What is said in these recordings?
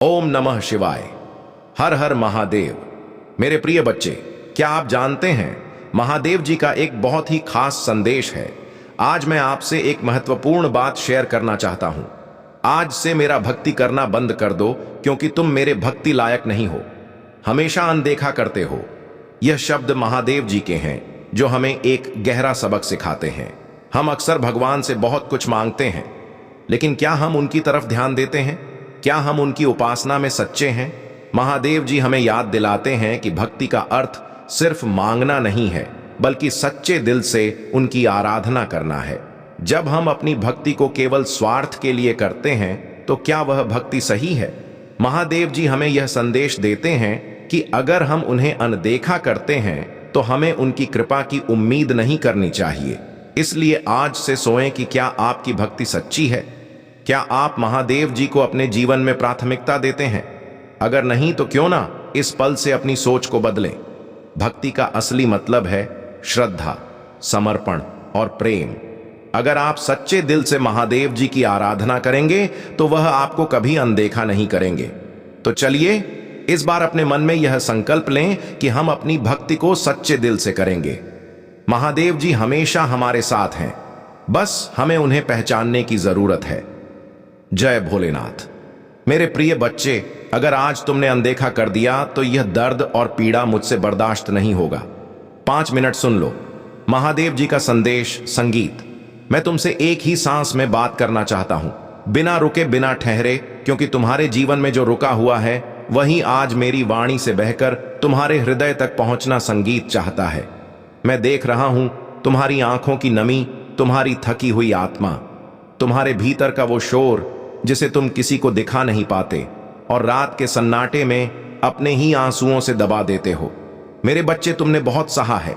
ओम नमः शिवाय। हर हर महादेव। मेरे प्रिय बच्चे, क्या आप जानते हैं महादेव जी का एक बहुत ही खास संदेश है। आज मैं आपसे एक महत्वपूर्ण बात शेयर करना चाहता हूं। आज से मेरा भक्ति करना बंद कर दो, क्योंकि तुम मेरे भक्ति लायक नहीं हो, हमेशा अनदेखा करते हो। यह शब्द महादेव जी के हैं, जो हमें एक गहरा सबक सिखाते हैं। हम अक्सर भगवान से बहुत कुछ मांगते हैं, लेकिन क्या हम उनकी तरफ ध्यान देते हैं? क्या हम उनकी उपासना में सच्चे हैं? महादेव जी हमें याद दिलाते हैं कि भक्ति का अर्थ सिर्फ मांगना नहीं है, बल्कि सच्चे दिल से उनकी आराधना करना है। जब हम अपनी भक्ति को केवल स्वार्थ के लिए करते हैं, तो क्या वह भक्ति सही है? महादेव जी हमें यह संदेश देते हैं कि अगर हम उन्हें अनदेखा करते हैं, तो हमें उनकी कृपा की उम्मीद नहीं करनी चाहिए। इसलिए आज से सोचें कि क्या आपकी भक्ति सच्ची है? क्या आप महादेव जी को अपने जीवन में प्राथमिकता देते हैं? अगर नहीं, तो क्यों ना इस पल से अपनी सोच को बदलें। भक्ति का असली मतलब है श्रद्धा, समर्पण और प्रेम। अगर आप सच्चे दिल से महादेव जी की आराधना करेंगे, तो वह आपको कभी अनदेखा नहीं करेंगे। तो चलिए इस बार अपने मन में यह संकल्प लें कि हम अपनी भक्ति को सच्चे दिल से करेंगे। महादेव जी हमेशा हमारे साथ हैं, बस हमें उन्हें पहचानने की जरूरत है। जय भोलेनाथ। मेरे प्रिय बच्चे, अगर आज तुमने अनदेखा कर दिया, तो यह दर्द और पीड़ा मुझसे बर्दाश्त नहीं होगा। 5 मिनट सुन लो महादेव जी का संदेश, संगीत। मैं तुमसे एक ही सांस में बात करना चाहता हूं, बिना रुके, बिना ठहरे, क्योंकि तुम्हारे जीवन में जो रुका हुआ है, वही आज मेरी वाणी से बहकर तुम्हारे हृदय तक पहुंचना संगीत चाहता है। मैं देख रहा हूं तुम्हारी आंखों की नमी, तुम्हारी थकी हुई आत्मा, तुम्हारे भीतर का वो शोर जिसे तुम किसी को दिखा नहीं पाते और रात के सन्नाटे में अपने ही आंसुओं से दबा देते हो। मेरे बच्चे, तुमने बहुत सहा है,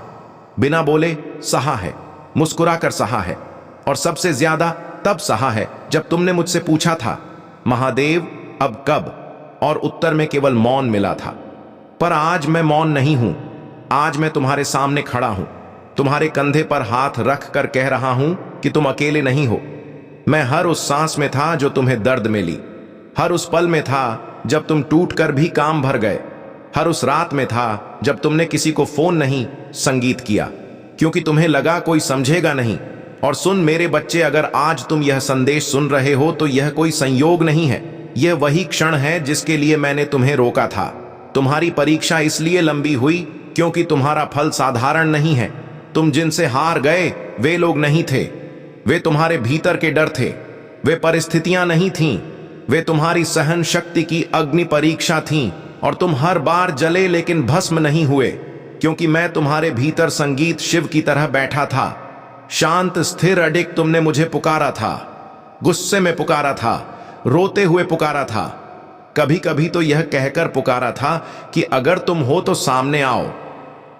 बिना बोले सहा है, मुस्कुराकर सहा है, और सबसे ज्यादा तब सहा है जब तुमने मुझसे पूछा था, महादेव अब कब? और उत्तर में केवल मौन मिला था। पर आज मैं मौन नहीं हूं। आज मैं तुम्हारे सामने खड़ा हूं, तुम्हारे कंधे पर हाथ रख कर कह रहा हूं कि तुम अकेले नहीं हो। मैं हर उस सांस में था जो तुम्हें दर्द में ली, हर उस पल में था जब तुम टूट कर भी काम भर गए, हर उस रात में था जब तुमने किसी को फोन नहीं, संगीत किया, क्योंकि तुम्हें लगा कोई समझेगा नहीं। और सुन मेरे बच्चे, अगर आज तुम यह संदेश सुन रहे हो, तो यह कोई संयोग नहीं है, यह वही क्षण है जिसके लिए मैंने तुम्हें रोका था। तुम्हारी परीक्षा इसलिए लंबी हुई क्योंकि तुम्हारा फल साधारण नहीं है। तुम जिनसे हार गए वे लोग नहीं थे, वे तुम्हारे भीतर के डर थे। वे परिस्थितियां नहीं थीं, वे तुम्हारी सहन शक्ति की अग्नि परीक्षा थीं। और तुम हर बार जले लेकिन भस्म नहीं हुए, क्योंकि मैं तुम्हारे भीतर संगीत शिव की तरह बैठा था। शांत, स्थिर, अडिग तुमने मुझे पुकारा था, गुस्से में पुकारा था, रोते हुए पुकारा था, कभी कभी तो यह कहकर पुकारा था कि अगर तुम हो तो सामने आओ।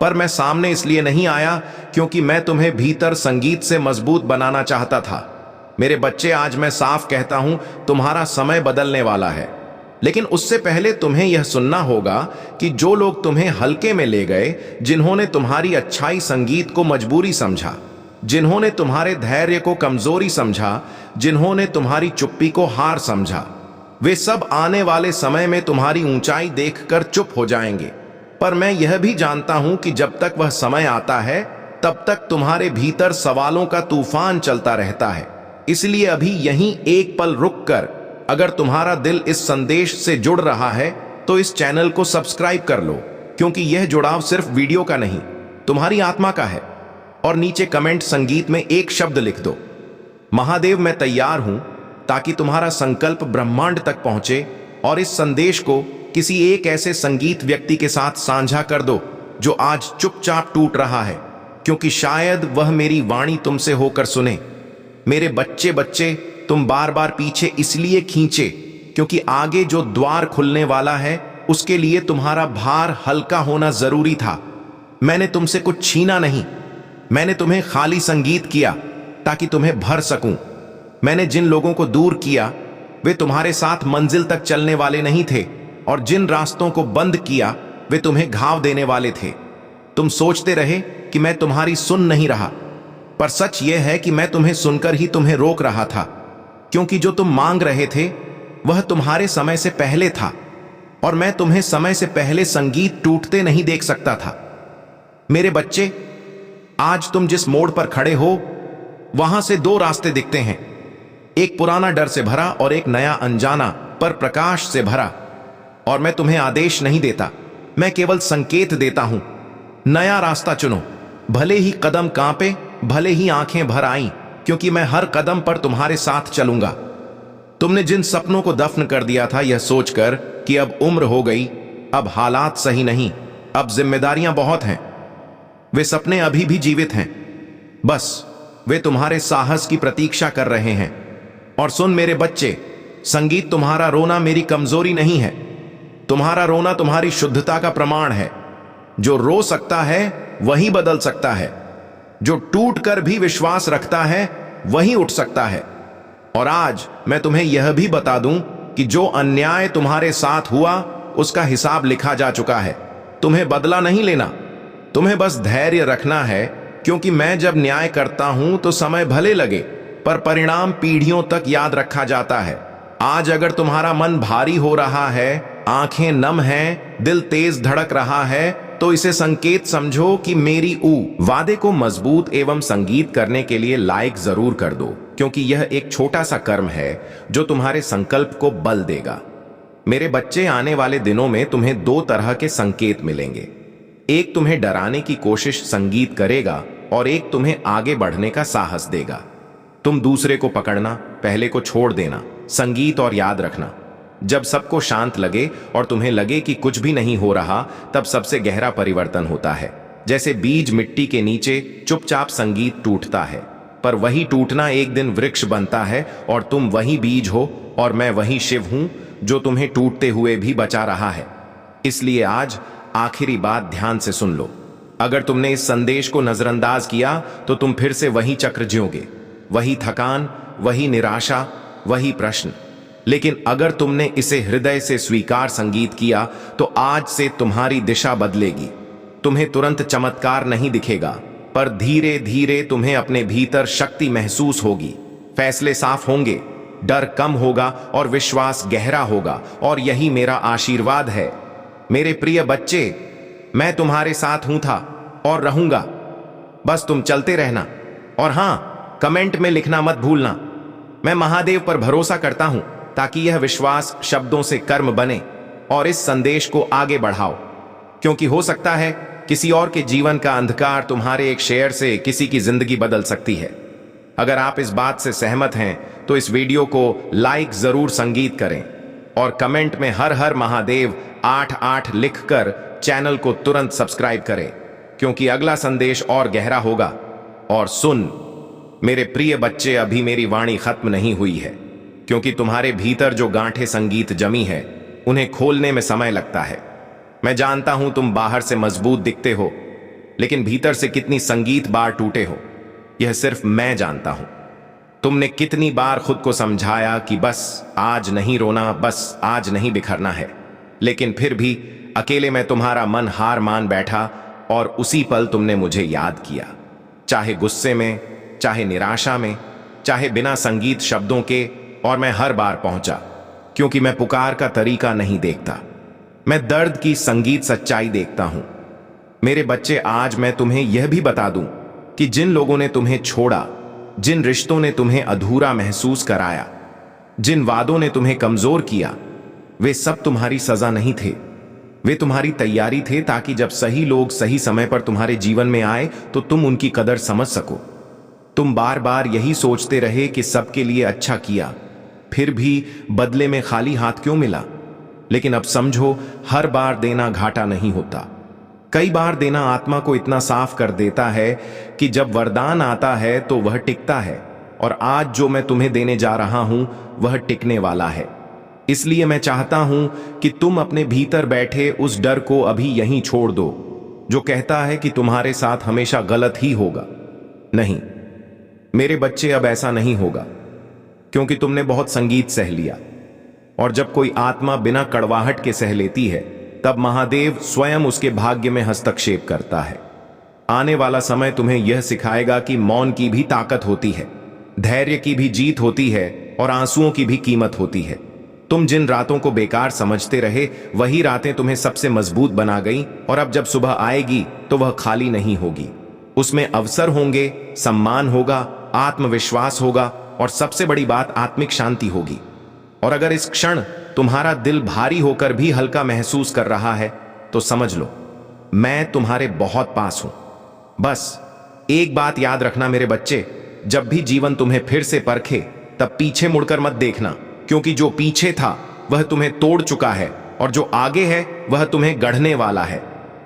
पर मैं सामने इसलिए नहीं आया क्योंकि मैं तुम्हें भीतर संगीत से मजबूत बनाना चाहता था। मेरे बच्चे, आज मैं साफ कहता हूं, तुम्हारा समय बदलने वाला है। लेकिन उससे पहले तुम्हें यह सुनना होगा कि जो लोग तुम्हें हल्के में ले गए, जिन्होंने तुम्हारी अच्छाई संगीत को मजबूरी समझा, जिन्होंने तुम्हारे धैर्य को कमजोरी समझा, जिन्होंने तुम्हारी चुप्पी को हार समझा, वे सब आने वाले समय में तुम्हारी ऊंचाई देखकर चुप हो जाएंगे। पर मैं यह भी जानता हूं कि जब तक वह समय आता है, तब तक तुम्हारे भीतर सवालों का तूफान चलता रहता है। इसलिए अभी यहीं एक पल रुककर, अगर तुम्हारा दिल इस संदेश से जुड़ रहा है, तो इस चैनल को सब्सक्राइब कर लो, क्योंकि यह जुड़ाव सिर्फ वीडियो का नहीं, तुम्हारी आत्मा का है। और नीचे कमेंट संगीत में एक शब्द लिख दो, महादेव मैं तैयार हूं, ताकि तुम्हारा संकल्प ब्रह्मांड तक पहुंचे। और इस संदेश को किसी एक ऐसे संगीत व्यक्ति के साथ साझा कर दो जो आज चुपचाप टूट रहा है, क्योंकि शायद वह मेरी वाणी तुमसे होकर सुने। मेरे बच्चे बच्चे, तुम बार बार पीछे इसलिए खींचे क्योंकि आगे जो द्वार खुलने वाला है, उसके लिए तुम्हारा भार हल्का होना जरूरी था। मैंने तुमसे कुछ छीना नहीं, मैंने तुम्हें खाली संगीत किया ताकि तुम्हें भर सकूं। मैंने जिन लोगों को दूर किया, वे तुम्हारे साथ मंजिल तक चलने वाले नहीं थे, और जिन रास्तों को बंद किया, वे तुम्हें घाव देने वाले थे। तुम सोचते रहे कि मैं तुम्हारी सुन नहीं रहा, पर सच यह है कि मैं तुम्हें सुनकर ही तुम्हें रोक रहा था, क्योंकि जो तुम मांग रहे थे वह तुम्हारे समय से पहले था, और मैं तुम्हें समय से पहले संगीत टूटते नहीं देख सकता था। मेरे बच्चे, आज तुम जिस मोड़ पर खड़े हो, वहां से दो रास्ते दिखते हैं, एक पुराना डर से भरा और एक नया अनजाना पर प्रकाश से भरा। और मैं तुम्हें आदेश नहीं देता, मैं केवल संकेत देता हूं। नया रास्ता चुनो, भले ही कदम कांपे, भले ही आंखें भर आईं, क्योंकि मैं हर कदम पर तुम्हारे साथ चलूंगा। तुमने जिन सपनों को दफन कर दिया था, यह सोचकर कि अब उम्र हो गई, अब हालात सही नहीं, अब जिम्मेदारियां बहुत हैं, वे सपने अभी भी जीवित हैं। बस वे तुम्हारे साहस की प्रतीक्षा कर रहे हैं। और सुन मेरे बच्चे, संगीत तुम्हारा रोना मेरी कमजोरी नहीं है, तुम्हारा रोना तुम्हारी शुद्धता का प्रमाण है। जो रो सकता है वही बदल सकता है, जो टूट कर भी विश्वास रखता है वही उठ सकता है। और आज मैं तुम्हें यह भी बता दूं कि जो अन्याय तुम्हारे साथ हुआ, उसका हिसाब लिखा जा चुका है। तुम्हें बदला नहीं लेना, तुम्हें बस धैर्य रखना है, क्योंकि मैं जब न्याय करता हूं तो समय भले लगे, पर परिणाम पीढ़ियों तक याद रखा जाता है। आज अगर तुम्हारा मन भारी हो रहा है, आंखें नम हैं, दिल तेज धड़क रहा है, तो इसे संकेत समझो कि मेरी वादे को मजबूत एवं संगीत करने के लिए लाइक जरूर कर दो, क्योंकि यह एक छोटा सा कर्म है जो तुम्हारे संकल्प को बल देगा। मेरे बच्चे, आने वाले दिनों में तुम्हें दो तरह के संकेत मिलेंगे। एक तुम्हें डराने की कोशिश संगीत करेगा, और एक तुम्हें आगे बढ़ने का साहस देगा। तुम दूसरे को पकड़ना, पहले को छोड़ देना, संगीत। और याद रखना, जब सबको शांत लगे और तुम्हें लगे कि कुछ भी नहीं हो रहा, तब सबसे गहरा परिवर्तन होता है। जैसे बीज मिट्टी के नीचे चुपचाप संगीत टूटता है, पर वही टूटना एक दिन वृक्ष बनता है, और तुम वही बीज हो, और मैं वही शिव हूं जो तुम्हें टूटते हुए भी बचा रहा है। इसलिए आज आखिरी बात ध्यान से सुन लो। अगर तुमने इस संदेश को नजरअंदाज किया तो तुम फिर से वही चक्र जियोगे, वही थकान, वही निराशा, वही प्रश्न। लेकिन अगर तुमने इसे हृदय से स्वीकार संगीत किया, तो आज से तुम्हारी दिशा बदलेगी। तुम्हें तुरंत चमत्कार नहीं दिखेगा, पर धीरे धीरे तुम्हें अपने भीतर शक्ति महसूस होगी। फैसले साफ होंगे, डर कम होगा और विश्वास गहरा होगा। और यही मेरा आशीर्वाद है। मेरे प्रिय बच्चे, मैं तुम्हारे साथ हूं था और रहूंगा। बस तुम चलते रहना। और हां, कमेंट में लिखना मत भूलना। मैं महादेव पर भरोसा करता हूं, ताकि यह विश्वास शब्दों से कर्म बने और इस संदेश को आगे बढ़ाओ। क्योंकि हो सकता है किसी और के जीवन का अंधकार तुम्हारे एक शेयर से किसी की जिंदगी बदल सकती है। अगर आप इस बात से सहमत हैं तो इस वीडियो को लाइक जरूर संगीत करें, और कमेंट में हर हर महादेव 88 लिखकर चैनल को तुरंत सब्सक्राइब करें, क्योंकि अगला संदेश और गहरा होगा। और सुन मेरे प्रिय बच्चे, अभी मेरी वाणी खत्म नहीं हुई है, क्योंकि तुम्हारे भीतर जो गांठें संगीत जमी है, उन्हें खोलने में समय लगता है। मैं जानता हूं तुम बाहर से मजबूत दिखते हो, लेकिन भीतर से कितनी संगीत बार टूटे हो, यह सिर्फ मैं जानता हूं। तुमने कितनी बार खुद को समझाया कि बस आज नहीं रोना, बस आज नहीं बिखरना है, लेकिन फिर भी अकेले में तुम्हारा मन हार मान बैठा, और उसी पल तुमने मुझे याद किया। चाहे गुस्से में, चाहे निराशा में, चाहे बिना संगीत शब्दों के, और मैं हर बार पहुंचा, क्योंकि मैं पुकार का तरीका नहीं देखता, मैं दर्द की संगीत सच्चाई देखता हूं। मेरे बच्चे, आज मैं तुम्हें यह भी बता दूं कि जिन लोगों ने तुम्हें छोड़ा, जिन रिश्तों ने तुम्हें अधूरा महसूस कराया, जिन वादों ने तुम्हें कमजोर किया, वे सब तुम्हारी सजा नहीं थे, वे तुम्हारी तैयारी थे, ताकि जब सही लोग सही समय पर तुम्हारे जीवन में आए तो तुम उनकी कदर समझ सको। तुम बार बार यही सोचते रहे कि सबके लिए अच्छा किया, फिर भी बदले में खाली हाथ क्यों मिला। लेकिन अब समझो, हर बार देना घाटा नहीं होता। कई बार देना आत्मा को इतना साफ कर देता है कि जब वरदान आता है तो वह टिकता है। और आज जो मैं तुम्हें देने जा रहा हूं, वह टिकने वाला है। इसलिए मैं चाहता हूं कि तुम अपने भीतर बैठे उस डर को अभी यहीं छोड़ दो, जो कहता है कि तुम्हारे साथ हमेशा गलत ही होगा। नहीं मेरे बच्चे, अब ऐसा नहीं होगा, क्योंकि तुमने बहुत संगीत सह लिया। और जब कोई आत्मा बिना कड़वाहट के सह लेती है, तब महादेव स्वयं उसके भाग्य में हस्तक्षेप करता है। आने वाला समय तुम्हें यह सिखाएगा कि मौन की भी ताकत होती है, धैर्य की भी जीत होती है, और आंसुओं की भी कीमत होती है। तुम जिन रातों को बेकार समझते रहे वही रातें तुम्हें सबसे मजबूत बना गई, और अब जब सुबह आएगी तो वह खाली नहीं होगी। उसमें अवसर होंगे, सम्मान होगा, आत्मविश्वास होगा और सबसे बड़ी बात आत्मिक शांति होगी। और अगर इस क्षण तुम्हारा दिल भारी होकर भी हल्का महसूस कर रहा है तो समझ लो मैं तुम्हारे बहुत पास हूं। बस एक बात याद रखना मेरे बच्चे, जब भी जीवन तुम्हें फिर से परखे तब पीछे मुड़कर मत देखना, क्योंकि जो पीछे था वह तुम्हें तोड़ चुका है और जो आगे है वह तुम्हें गढ़ने वाला है।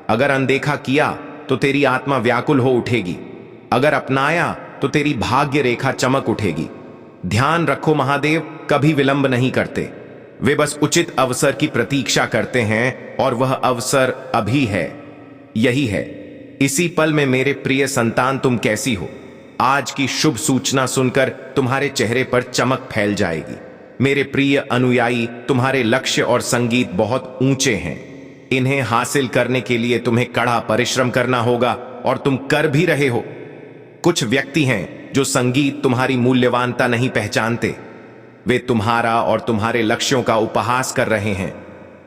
अगर अनदेखा किया तो तेरी आत्मा व्याकुल हो उठेगी, अगर अपनाया तो तेरी भाग्य रेखा चमक उठेगी। ध्यान रखो, महादेव कभी विलंब नहीं करते, वे बस उचित अवसर की प्रतीक्षा करते हैं और वह अवसर अभी है, यही है। इसी पल में मेरे प्रिय संतान तुम कैसी हो? आज की शुभ सूचना सुनकर तुम्हारे चेहरे पर चमक फैल जाएगी। मेरे प्रिय अनुयायी, तुम्हारे लक्ष्य और संगीत बहुत ऊंचे हैं। इन्हें हासिल करने के लिए तुम्हें कड़ा परिश्रम करना होगा और तुम कर भी रहे हो। कुछ व्यक्ति हैं जो संगीत तुम्हारी मूल्यवानता नहीं पहचानते, वे तुम्हारा और तुम्हारे लक्ष्यों का उपहास कर रहे हैं।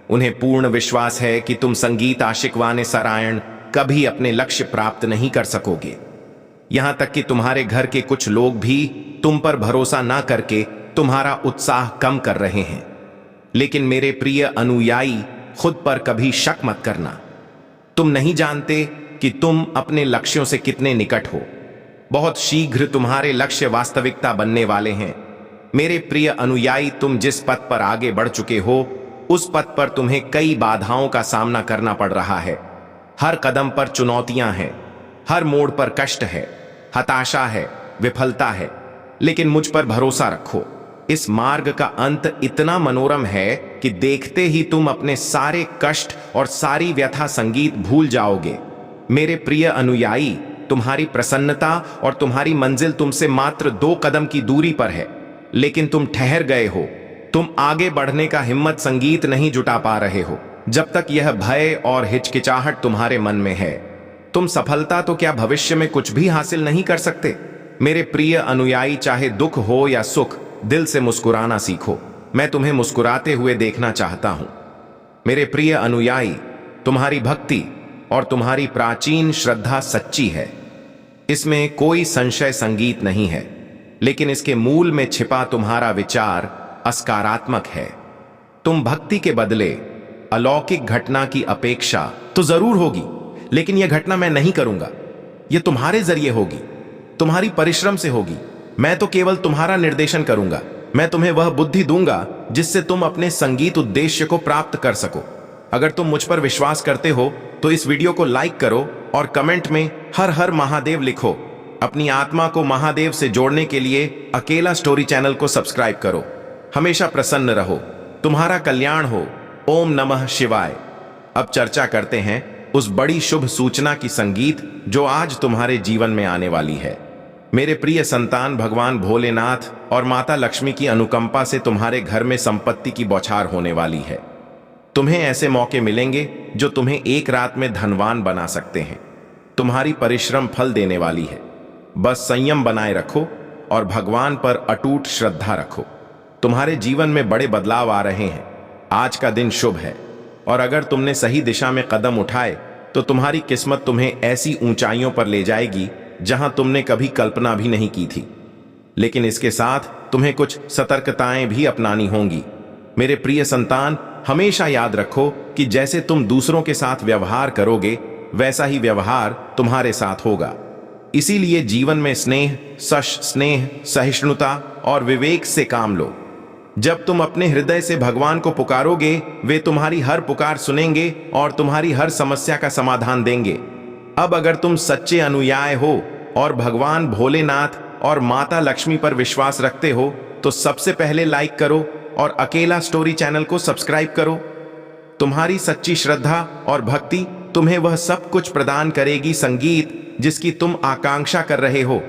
उन्हें पूर्ण विश्वास है कि तुम संगीत आशिकवाने सरायण कभी अपने लक्ष्य प्राप्त नहीं कर सकोगे। यहां तक कि तुम्हारे घर के कुछ लोग भी तुम पर भरोसा ना करके तुम्हारा उत्साह कम कर रहे हैं। लेकिन मेरे प्रिय अनुयायी, खुद पर कभी शक मत करना। तुम नहीं जानते कि तुम अपने लक्ष्यों से कितने निकट हो। बहुत शीघ्र तुम्हारे लक्ष्य वास्तविकता बनने वाले हैं। मेरे प्रिय अनुयायी, तुम जिस पथ पर आगे बढ़ चुके हो उस पथ पर तुम्हें कई बाधाओं का सामना करना पड़ रहा है। हर कदम पर चुनौतियां हैं, हर मोड़ पर कष्ट है, हताशा है, विफलता है, लेकिन मुझ पर भरोसा रखो। इस मार्ग का अंत इतना मनोरम है कि देखते ही तुम अपने सारे कष्ट और सारी व्यथा संगीत भूल जाओगे। मेरे प्रिय अनुयायी, तुम्हारी प्रसन्नता और तुम्हारी मंजिल तुमसे मात्र 2 कदम की दूरी पर है, लेकिन तुम ठहर गए हो। तुम आगे बढ़ने का हिम्मत संगीत नहीं जुटा पा रहे हो जब तक यह भय और हिचकिचाहट तुम्हारे मन में है। तुम सफलता तो क्या भविष्य में कुछ भी हासिल नहीं कर सकते। मेरे प्रिय अनुयायी, चाहे दुख हो या सुख, दिल से मुस्कुराना सीखो। मैं तुम्हें मुस्कुराते हुए देखना चाहता हूं। मेरे प्रिय अनुयायी, तुम्हारी भक्ति और तुम्हारी प्राचीन श्रद्धा सच्ची है, इसमें कोई संशय संगीत नहीं है, लेकिन इसके मूल में छिपा तुम्हारा विचार असकारात्मक है। तुम भक्ति के बदले अलौकिक घटना की अपेक्षा तो जरूर होगी, लेकिन यह घटना मैं नहीं करूंगा, यह तुम्हारे जरिए होगी, तुम्हारी परिश्रम से होगी। मैं तो केवल तुम्हारा निर्देशन करूंगा। मैं तुम्हें वह बुद्धि दूंगा जिससे तुम अपने संगीत उद्देश्य को प्राप्त कर सको। अगर तुम मुझ पर विश्वास करते हो तो इस वीडियो को लाइक करो और कमेंट में हर हर महादेव लिखो। अपनी आत्मा को महादेव से जोड़ने के लिए अकेला स्टोरी चैनल को सब्सक्राइब करो। हमेशा प्रसन्न रहो। तुम्हारा कल्याण हो। ओम नमः शिवाय। अब चर्चा करते हैं उस बड़ी शुभ सूचना की संगीत जो आज तुम्हारे जीवन में आने वाली है। मेरे प्रिय संतान, भगवान भोलेनाथ और माता लक्ष्मी की अनुकंपा से तुम्हारे घर में संपत्ति की बौछार होने वाली है। तुम्हें ऐसे मौके मिलेंगे जो तुम्हें एक रात में धनवान बना सकते हैं। तुम्हारी परिश्रम फल देने वाली है। बस संयम बनाए रखो और भगवान पर अटूट श्रद्धा रखो। तुम्हारे जीवन में बड़े बदलाव आ रहे हैं। आज का दिन शुभ है और अगर तुमने सही दिशा में कदम उठाए तो तुम्हारी किस्मत तुम्हें ऐसी ऊंचाइयों पर ले जाएगी जहां तुमने कभी कल्पना भी नहीं की थी। लेकिन इसके साथ तुम्हें कुछ सतर्कताएं भी अपनानी होंगी। मेरे प्रिय संतान, हमेशा याद रखो कि जैसे तुम दूसरों के साथ व्यवहार करोगे वैसा ही व्यवहार तुम्हारे साथ होगा। इसीलिए जीवन में स्नेह, सहिष्णुता और विवेक से काम लो। जब तुम अपने हृदय से भगवान को पुकारोगे, वे तुम्हारी हर पुकार सुनेंगे और तुम्हारी हर समस्या का समाधान देंगे। अब अगर तुम सच्चे अनुयायी हो और भगवान भोलेनाथ और माता लक्ष्मी पर विश्वास रखते हो तो सबसे पहले लाइक करो और अकेला स्टोरी चैनल को सब्सक्राइब करो। तुम्हारी सच्ची श्रद्धा और भक्ति तुम्हें वह सब कुछ प्रदान करेगी, संगीत जिसकी तुम आकांक्षा कर रहे हो।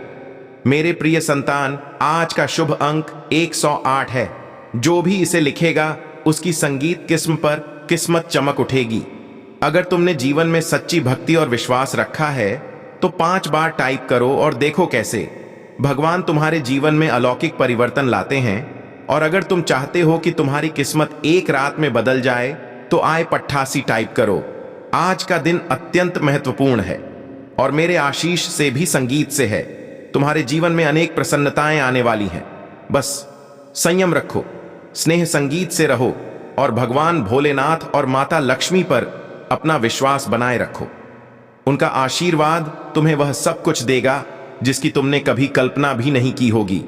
मेरे प्रिय संतान, आज का शुभ अंक 108 है। जो भी इसे लिखेगा उसकी संगीत किस्म पर किस्मत चमक उठेगी। अगर तुमने जीवन में सच्ची भक्ति और विश्वास रखा है तो 5 बार टाइप करो और देखो कैसे भगवान तुम्हारे जीवन में अलौकिक परिवर्तन लाते हैं। और अगर तुम चाहते हो कि तुम्हारी किस्मत एक रात में बदल जाए तो आय 88 टाइप करो। आज का दिन अत्यंत महत्वपूर्ण है और मेरे आशीष से भी संगीत से है। तुम्हारे जीवन में अनेक प्रसन्नताएं आने वाली हैं। बस संयम रखो, स्नेह संगीत से रहो और भगवान भोलेनाथ और माता लक्ष्मी पर अपना विश्वास बनाए रखो। उनका आशीर्वाद तुम्हें वह सब कुछ देगा जिसकी तुमने कभी कल्पना भी नहीं की होगी।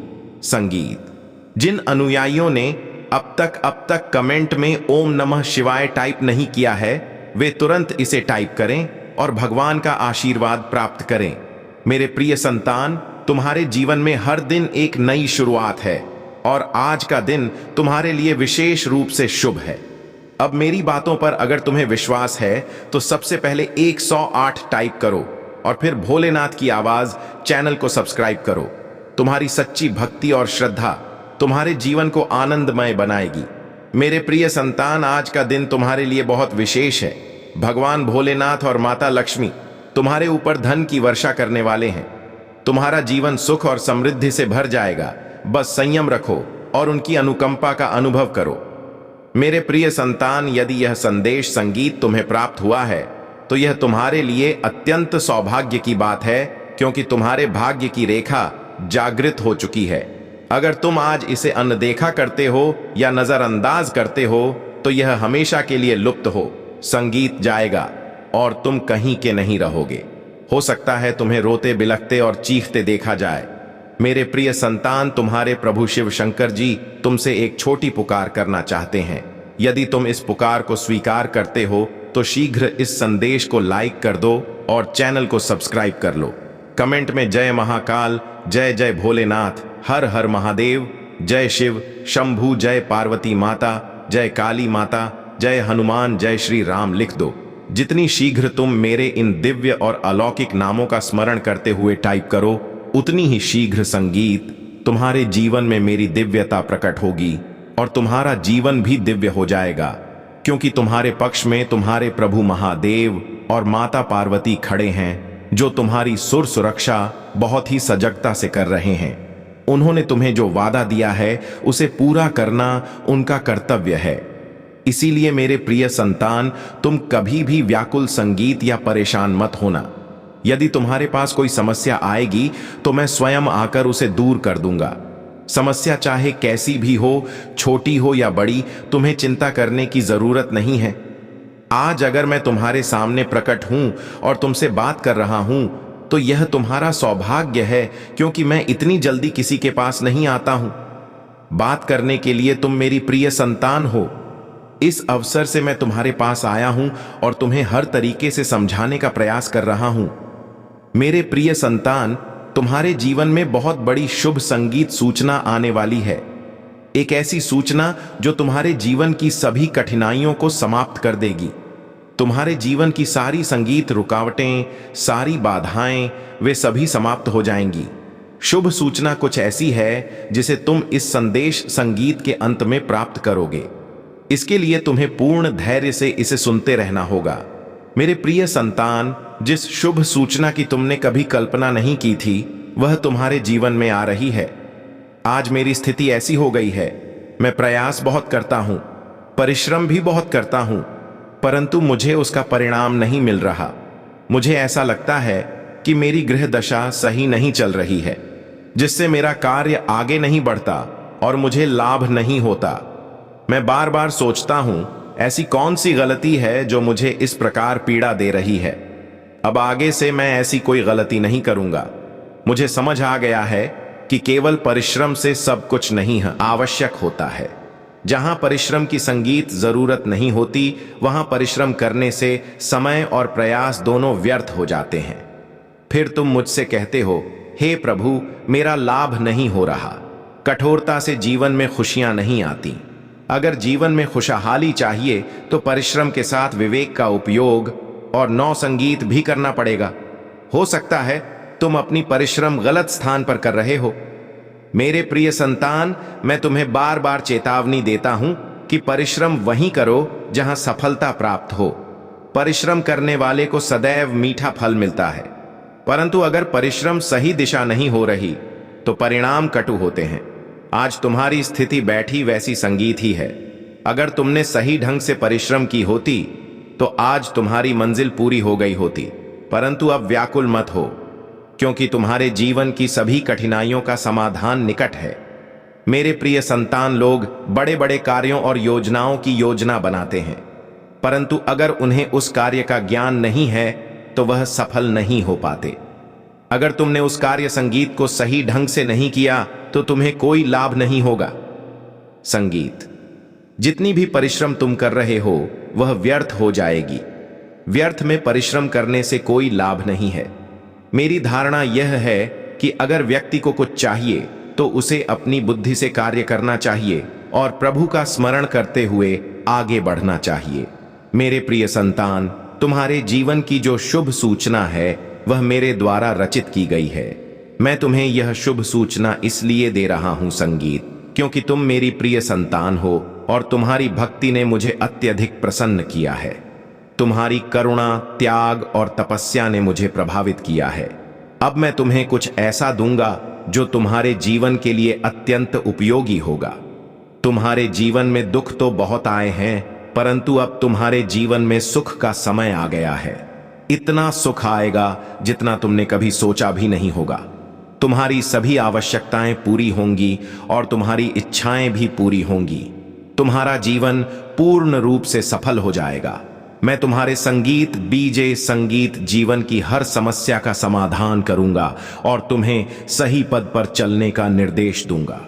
संगीत। जिन अनुयायियों ने अब तक कमेंट में ओम नमः शिवाय टाइप नहीं किया है, वे तुरंत इसे टाइप करें और भगवान का आशीर्वाद प्राप्त करें। मेरे प्रिय संतान, तुम्हारे जीवन में हर दिन एक नई शुरुआत है और आज का दिन तुम्हारे लिए विशेष रूप से शुभ है। अब मेरी बातों पर अगर तुम्हें विश्वास है तो सबसे पहले 108 टाइप करो और फिर भोलेनाथ की आवाज चैनल को सब्सक्राइब करो। तुम्हारी सच्ची भक्ति और श्रद्धा तुम्हारे जीवन को आनंदमय बनाएगी। मेरे प्रिय संतान, आज का दिन तुम्हारे लिए बहुत विशेष है। भगवान भोलेनाथ और माता लक्ष्मी तुम्हारे ऊपर धन की वर्षा करने वाले हैं। तुम्हारा जीवन सुख और समृद्धि से भर जाएगा। बस संयम रखो और उनकी अनुकंपा का अनुभव करो। मेरे प्रिय संतान, यदि यह संदेश संगीत तुम्हें प्राप्त हुआ है तो यह तुम्हारे लिए अत्यंत सौभाग्य की बात है, क्योंकि तुम्हारे भाग्य की रेखा जागृत हो चुकी है। अगर तुम आज इसे अनदेखा करते हो या नजरअंदाज करते हो तो यह हमेशा के लिए लुप्त हो, संगीत जाएगा और तुम कहीं के नहीं रहोगे। हो सकता है तुम्हें रोते बिलखते और चीखते देखा जाए। मेरे प्रिय संतान, तुम्हारे प्रभु शिव शंकर जी तुमसे एक छोटी पुकार करना चाहते हैं। यदि तुम इस पुकार को स्वीकार करते हो तो शीघ्र इस संदेश को लाइक कर दो और चैनल को सब्सक्राइब कर लो। कमेंट में जय महाकाल, जय जय भोलेनाथ, हर हर महादेव, जय शिव शंभू, जय पार्वती माता, जय काली माता, जय हनुमान, जय श्री राम लिख दो। जितनी शीघ्र तुम मेरे इन दिव्य और अलौकिक नामों का स्मरण करते हुए टाइप करो, उतनी ही शीघ्र संगीत तुम्हारे जीवन में मेरी दिव्यता प्रकट होगी और तुम्हारा जीवन भी दिव्य हो जाएगा, क्योंकि तुम्हारे पक्ष में तुम्हारे प्रभु महादेव और माता पार्वती खड़े हैं, जो तुम्हारी सुर सुरक्षा बहुत ही सजगता से कर रहे हैं। उन्होंने तुम्हें जो वादा दिया है उसे पूरा करना उनका कर्तव्य है। इसीलिए मेरे प्रिय संतान, तुम कभी भी व्याकुल संगीत या परेशान मत होना। यदि तुम्हारे पास कोई समस्या आएगी तो मैं स्वयं आकर उसे दूर कर दूंगा। समस्या चाहे कैसी भी हो, छोटी हो या बड़ी, तुम्हें चिंता करने की जरूरत नहीं है। आज अगर मैं तुम्हारे सामने प्रकट हूं और तुमसे बात कर रहा हूं तो यह तुम्हारा सौभाग्य है, क्योंकि मैं इतनी जल्दी किसी के पास नहीं आता हूं। बात करने के लिए तुम मेरी प्रिय संतान हो। इस अवसर से मैं तुम्हारे पास आया हूं और तुम्हें हर तरीके से समझाने का प्रयास कर रहा हूं। मेरे प्रिय संतान, तुम्हारे जीवन में बहुत बड़ी शुभ संगीत सूचना आने वाली है। एक ऐसी सूचना जो तुम्हारे जीवन की सभी कठिनाइयों को समाप्त कर देगी। तुम्हारे जीवन की सारी संगीत रुकावटें, सारी बाधाएं, वे सभी समाप्त हो जाएंगी। शुभ सूचना कुछ ऐसी है जिसे तुम इस संदेश संगीत के अंत में प्राप्त करोगे। इसके लिए तुम्हें पूर्ण धैर्य से इसे सुनते रहना होगा। मेरे प्रिय संतान, जिस शुभ सूचना की तुमने कभी कल्पना नहीं की थी वह तुम्हारे जीवन में आ रही है। आज मेरी स्थिति ऐसी हो गई है, मैं प्रयास बहुत करता हूं, परिश्रम भी बहुत करता हूं, परंतु मुझे उसका परिणाम नहीं मिल रहा। मुझे ऐसा लगता है कि मेरी गृह दशा सही नहीं चल रही है, जिससे मेरा कार्य आगे नहीं बढ़ता और मुझे लाभ नहीं होता। मैं बार बार सोचता हूं, ऐसी कौन सी गलती है जो मुझे इस प्रकार पीड़ा दे रही है। अब आगे से मैं ऐसी कोई गलती नहीं करूंगा। मुझे समझ आ गया है कि केवल परिश्रम से सब कुछ नहीं आवश्यक होता है। जहां परिश्रम की संगीत जरूरत नहीं होती, वहां परिश्रम करने से समय और प्रयास दोनों व्यर्थ हो जाते हैं। फिर तुम मुझसे कहते हो, हे प्रभु, मेरा लाभ नहीं हो रहा। कठोरता से जीवन में खुशियां नहीं आती। अगर जीवन में खुशहाली चाहिए तो परिश्रम के साथ विवेक का उपयोग और नौ संगीत भी करना पड़ेगा। हो सकता है तुम अपनी परिश्रम गलत स्थान पर कर रहे हो। मेरे प्रिय संतान, मैं तुम्हें बार बार चेतावनी देता हूं कि परिश्रम वहीं करो जहां सफलता प्राप्त हो। परिश्रम करने वाले को सदैव मीठा फल मिलता है, परंतु अगर परिश्रम सही दिशा नहीं हो रही तो परिणाम कटु होते हैं। आज तुम्हारी स्थिति बैठी वैसी संगीत ही है। अगर तुमने सही ढंग से परिश्रम की होती तो आज तुम्हारी मंजिल पूरी हो गई होती। परंतु अब व्याकुल मत हो, क्योंकि तुम्हारे जीवन की सभी कठिनाइयों का समाधान निकट है। मेरे प्रिय संतान, लोग बड़े बड़े कार्यों और योजनाओं की योजना बनाते हैं, परंतु अगर उन्हें उस कार्य का ज्ञान नहीं है तो वह सफल नहीं हो पाते। अगर तुमने उस कार्य संगीत को सही ढंग से नहीं किया तो तुम्हें कोई लाभ नहीं होगा। संगीत, जितनी भी परिश्रम तुम कर रहे हो वह व्यर्थ हो जाएगी। व्यर्थ में परिश्रम करने से कोई लाभ नहीं है। मेरी धारणा यह है कि अगर व्यक्ति को कुछ चाहिए तो उसे अपनी बुद्धि से कार्य करना चाहिए और प्रभु का स्मरण करते हुए आगे बढ़ना चाहिए। मेरे प्रिय संतान, तुम्हारे जीवन की जो शुभ सूचना है वह मेरे द्वारा रचित की गई है। मैं तुम्हें यह शुभ सूचना इसलिए दे रहा हूं संगीत, क्योंकि तुम मेरी प्रिय संतान हो और तुम्हारी भक्ति ने मुझे अत्यधिक प्रसन्न किया है। तुम्हारी करुणा, त्याग और तपस्या ने मुझे प्रभावित किया है। अब मैं तुम्हें कुछ ऐसा दूंगा जो तुम्हारे जीवन के लिए अत्यंत उपयोगी होगा। तुम्हारे जीवन में दुख तो बहुत आए हैं, परंतु अब तुम्हारे जीवन में सुख का समय आ गया है। इतना सुख आएगा जितना तुमने कभी सोचा भी नहीं होगा। तुम्हारी सभी आवश्यकताएं पूरी होंगी और तुम्हारी इच्छाएं भी पूरी होंगी। तुम्हारा जीवन पूर्ण रूप से सफल हो जाएगा। मैं तुम्हारे संगीत बीजे संगीत जीवन की हर समस्या का समाधान करूंगा और तुम्हें सही पद पर चलने का निर्देश दूंगा।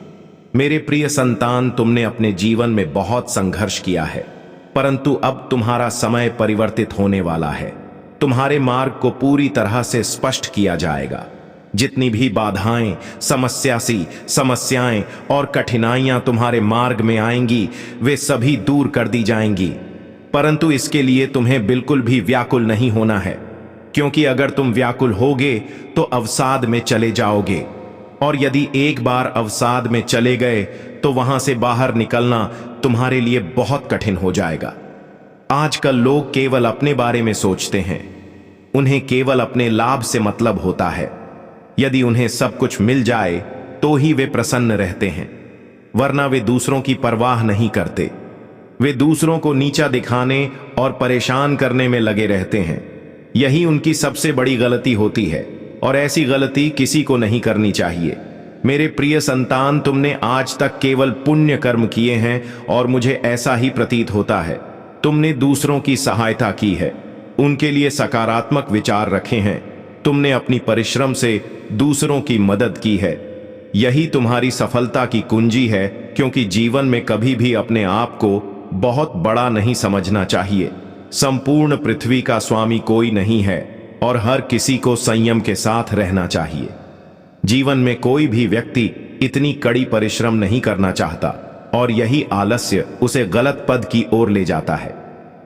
मेरे प्रिय संतान, तुमने अपने जीवन में बहुत संघर्ष किया है, परंतु अब तुम्हारा समय परिवर्तित होने वाला है। तुम्हारे मार्ग को पूरी तरह से स्पष्ट किया जाएगा। जितनी भी बाधाएं, समस्याएं और कठिनाइयां तुम्हारे मार्ग में आएंगी वे सभी दूर कर दी जाएंगी। परंतु इसके लिए तुम्हें बिल्कुल भी व्याकुल नहीं होना है, क्योंकि अगर तुम व्याकुल होगे तो अवसाद में चले जाओगे, और यदि एक बार अवसाद में चले गए तो वहां से बाहर निकलना तुम्हारे लिए बहुत कठिन हो जाएगा। आजकल लोग केवल अपने बारे में सोचते हैं। उन्हें केवल अपने लाभ से मतलब होता है। यदि उन्हें सब कुछ मिल जाए तो ही वे प्रसन्न रहते हैं, वरना वे दूसरों की परवाह नहीं करते। वे दूसरों को नीचा दिखाने और परेशान करने में लगे रहते हैं। यही उनकी सबसे बड़ी गलती होती है और ऐसी गलती किसी को नहीं करनी चाहिए। मेरे प्रिय संतान, तुमने आज तक केवल पुण्य कर्म किए हैं और मुझे ऐसा ही प्रतीत होता है। तुमने दूसरों की सहायता की है, उनके लिए सकारात्मक विचार रखे हैं। तुमने अपनी परिश्रम से दूसरों की मदद की है। यही तुम्हारी सफलता की कुंजी है, क्योंकि जीवन में कभी भी अपने आप को बहुत बड़ा नहीं समझना चाहिए। संपूर्ण पृथ्वी का स्वामी कोई नहीं है और हर किसी को संयम के साथ रहना चाहिए। जीवन में कोई भी व्यक्ति इतनी कड़ी परिश्रम नहीं करना चाहता और यही आलस्य उसे गलत पद की ओर ले जाता है।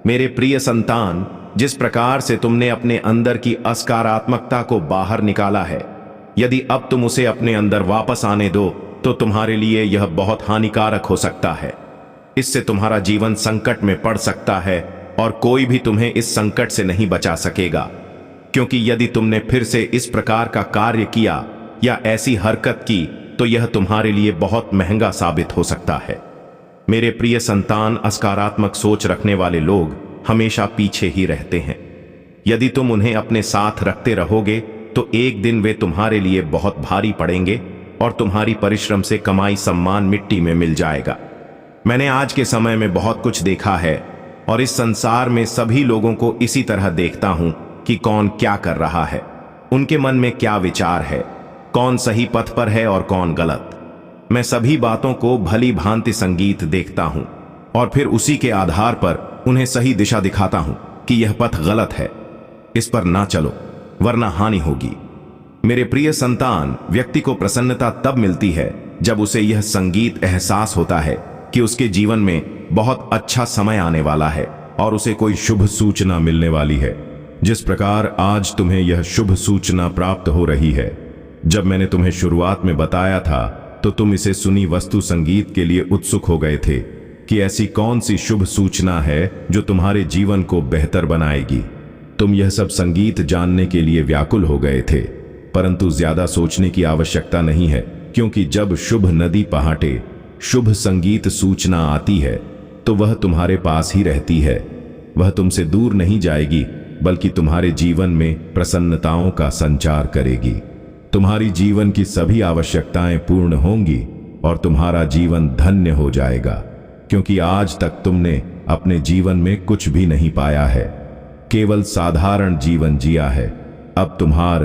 मेरे प्रिय संतान, जिस प्रकार से तुमने अपने अंदर की असकारात्मकता को बाहर निकाला है, यदि अब तुम उसे अपने अंदर वापस आने दो तो तुम्हारे लिए यह बहुत हानिकारक हो सकता है। इससे तुम्हारा जीवन संकट में पड़ सकता है और कोई भी तुम्हें इस संकट से नहीं बचा सकेगा, क्योंकि यदि तुमने फिर से इस प्रकार का कार्य किया या ऐसी हरकत की तो यह तुम्हारे लिए बहुत महंगा साबित हो सकता है। मेरे प्रिय संतान, असकारात्मक सोच रखने वाले लोग हमेशा पीछे ही रहते हैं। यदि तुम उन्हें अपने साथ रखते रहोगे तो एक दिन वे तुम्हारे लिए बहुत भारी पड़ेंगे और तुम्हारी परिश्रम से कमाई सम्मान मिट्टी में मिल जाएगा। मैंने आज के समय में बहुत कुछ देखा है और इस संसार में सभी लोगों को इसी तरह देखता हूं कि कौन क्या कर रहा है, उनके मन में क्या विचार है, कौन सही पथ पर है और कौन गलत। मैं सभी बातों को भली भांति संगीत देखता हूं और फिर उसी के आधार पर उन्हें सही दिशा दिखाता हूं कि यह पथ गलत है, इस पर ना चलो वरना हानि होगी। मेरे प्रिय संतान, व्यक्ति को प्रसन्नता तब मिलती है जब उसे यह संगीत एहसास होता है कि उसके जीवन में बहुत अच्छा समय आने वाला है और उसे कोई शुभ सूचना मिलने वाली है। जिस प्रकार आज तुम्हें यह शुभ सूचना प्राप्त हो रही है, जब मैंने तुम्हें शुरुआत में बताया था तो तुम इसे सुनी वस्तु संगीत के लिए उत्सुक हो गए थे कि ऐसी कौन सी शुभ सूचना है जो तुम्हारे जीवन को बेहतर बनाएगी। तुम यह सब संगीत जानने के लिए व्याकुल हो गए थे, परंतु ज्यादा सोचने की आवश्यकता नहीं है, क्योंकि जब शुभ नदी पहाटे शुभ संगीत सूचना आती है तो वह तुम्हारे पास ही रहती है। वह तुमसे दूर नहीं जाएगी, बल्कि तुम्हारे जीवन में प्रसन्नताओं का संचार करेगी। तुम्हारी जीवन की सभी आवश्यकताएं पूर्ण होंगी और तुम्हारा जीवन धन्य हो जाएगा, क्योंकि आज तक तुमने अपने जीवन में कुछ भी नहीं पाया है, केवल साधारण जीवन जिया है। अब तुम्हार